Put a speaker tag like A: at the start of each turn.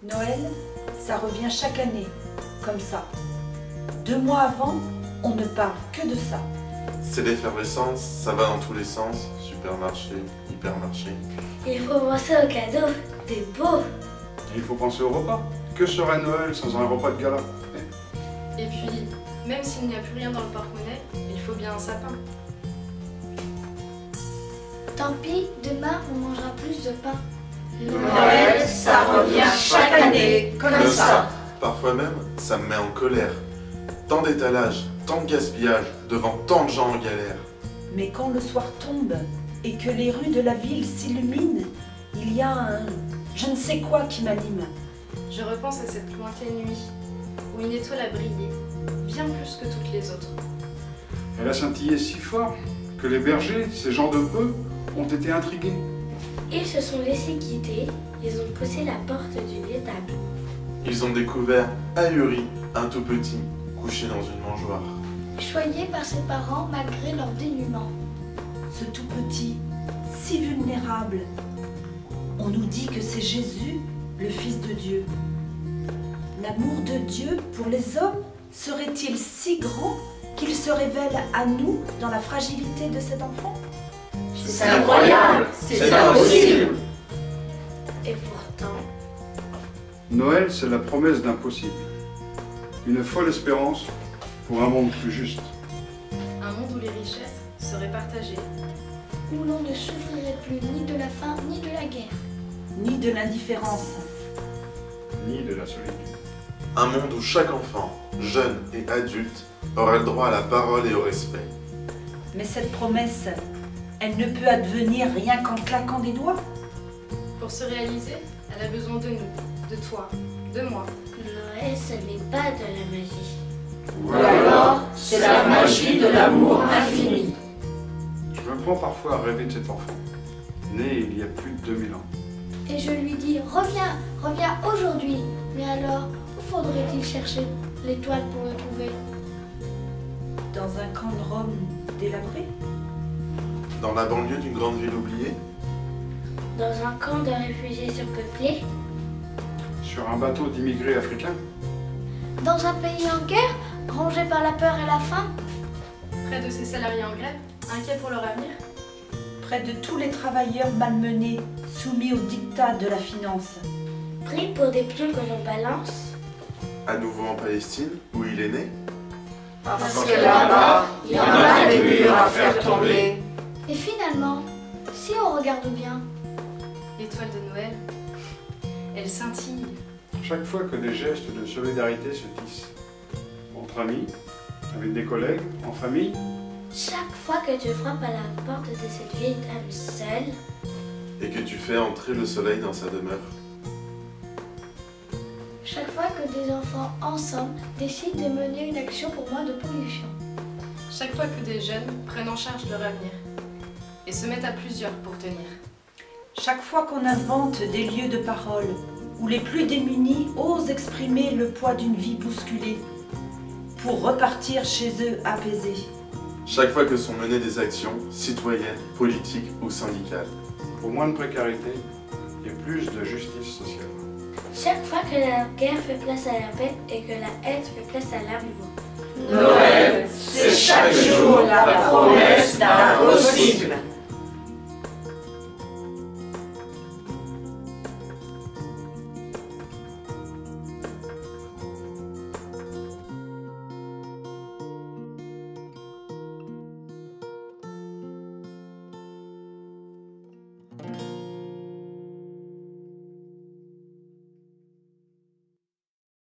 A: Noël, ça revient chaque année, comme ça. 2 mois avant, on ne parle que de ça.
B: C'est l'effervescence, ça va dans tous les sens. Supermarché, hypermarché.
C: Il faut penser aux cadeaux, des beaux.
D: Et il faut penser au repas. Que serait Noël sans un repas de gala?
E: Et puis, même s'il n'y a plus rien dans le porte-monnaie, il faut bien un sapin.
C: Tant pis, demain on mangera plus de pain.
A: Noël, ça revient chaque année, comme ça.
B: Parfois même, ça me met en colère. Tant d'étalage, tant de gaspillage, devant tant de gens en galère.
A: Mais quand le soir tombe et que les rues de la ville s'illuminent, il y a un je ne sais quoi qui m'anime.
E: Je repense à cette lointaine nuit, où une étoile a brillé, bien plus que toutes les autres.
D: Elle a scintillé si fort que les bergers, ces gens de peu, ont été intrigués.
C: Ils se sont laissés quitter, ils ont poussé la porte d'une étable.
B: Ils ont découvert, ahuri, un tout petit, couché dans une mangeoire.
C: Choyé par ses parents malgré leur dénuement.
A: Ce tout petit, si vulnérable. On nous dit que c'est Jésus, le Fils de Dieu. L'amour de Dieu pour les hommes serait-il si grand qu'il se révèle à nous dans la fragilité de cet enfant?
F: C'est incroyable, c'est impossible.
C: Et pourtant,
D: Noël, c'est la promesse d'impossible. Une folle espérance pour un monde plus juste.
E: Un monde où les richesses seraient partagées.
C: où l'on ne souffrirait plus ni de la faim ni de la guerre.
A: Ni de l'indifférence.
D: Ni de la solitude.
B: Un monde où chaque enfant, jeune et adulte, aura le droit à la parole et au respect.
A: Mais cette promesse, elle ne peut advenir rien qu'en claquant des doigts.
E: Pour se réaliser, elle a besoin de nous, de toi, de moi.
C: Noël, ce n'est pas de la magie.
F: Ou alors, c'est la magie de l'amour infini.
D: Je me prends parfois à rêver de cet enfant, né il y a plus de 2000 ans.
C: Et je lui dis, reviens, reviens aujourd'hui. Mais alors, où faudrait-il chercher l'étoile pour le trouver?
A: Dans un camp de Rome délabré.
B: Dans la banlieue d'une grande ville oubliée,
C: Dans un camp de réfugiés surpeuplés?
D: Sur un bateau d'immigrés africains,
C: Dans un pays en guerre, rongé par la peur et la faim?
E: Près de ces salariés en grève, inquiets pour leur avenir.
A: Près de tous les travailleurs malmenés, soumis au diktat de la finance.
C: Pris pour des pions que l'on balance?
B: à nouveau en Palestine, où il est né.
F: Parce que là-bas, il y en a des murs à faire tomber.
C: Et finalement, si on regarde bien,
E: L'étoile de Noël, elle scintille.
D: chaque fois que des gestes de solidarité se tissent, entre amis, avec des collègues, en famille,
C: chaque fois que tu frappes à la porte de cette vieille dame seule,
B: Et que tu fais entrer le soleil dans sa demeure.
C: chaque fois que des enfants ensemble décident de mener une action pour moins de pollution,
E: Chaque fois que des jeunes prennent en charge leur avenir et se mettent à plusieurs pour tenir.
A: Chaque fois qu'on invente des lieux de parole, où les plus démunis osent exprimer le poids d'une vie bousculée, pour repartir chez eux apaisés.
B: Chaque fois que sont menées des actions citoyennes, politiques ou syndicales.
D: pour moins de précarité et plus de justice sociale.
C: chaque fois que la guerre fait place à la paix et que la haine fait place à l'amour.
F: Noël, c'est chaque jour la promesse d'un possible.